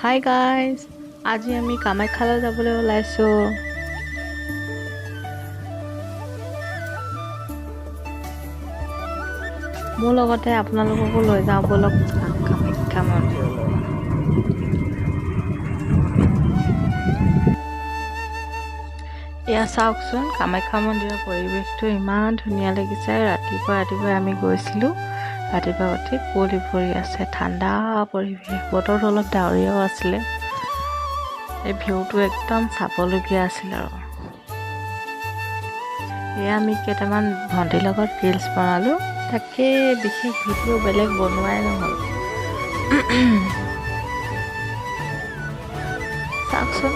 Hi guys, আজি আমি কামাখ্যালৈ যাবলৈ ওলাইছোঁ। মোৰ লগতে আপোনালোককো লৈ যাওঁ ব'লক কামাখ্যা মন্দিৰলৈ। এয়া চাওকচোন, কামাখ্যা মন্দিৰৰ পৰিৱেশটো ইমান ধুনীয়া লাগিছে। ৰাতিপুৱা আমি গৈছিলোঁ। ৰাতিপুৱা উঠি কুঁৱলী পৰি আছে, ঠাণ্ডা পৰিৱেশ, বতৰটো অলপ ডাৱৰীয়াও আছিলে। এই ভিউটো একদম চাবলগীয়া আছিল আৰু এয়া আমি কেইটামান ভণ্টিৰ লগত ৰিলছ বনালোঁ। তাকে বিশেষ ভিডিঅ' বেলেগ বনোৱাই নহ'ল। চাওকচোন।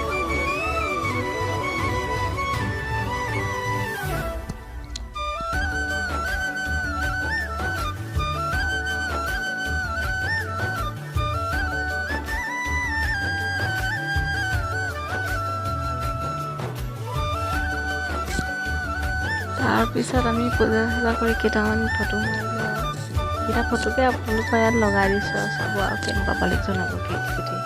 তাৰপিছত আমি পূজা চূজা কৰি কেইটামান ফটো মাৰিলোঁ আৰু এইকেইটা ফটোকে আপোনালোকৰ ইয়াত লগাই দিছোঁ আৰু চাব আৰু কেনেকুৱা পালিকজন হ'ব ভিডিঅ'টি।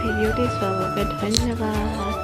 ভিডিঅ'টি চোৱাৰ বাবে ধন্যবাদ।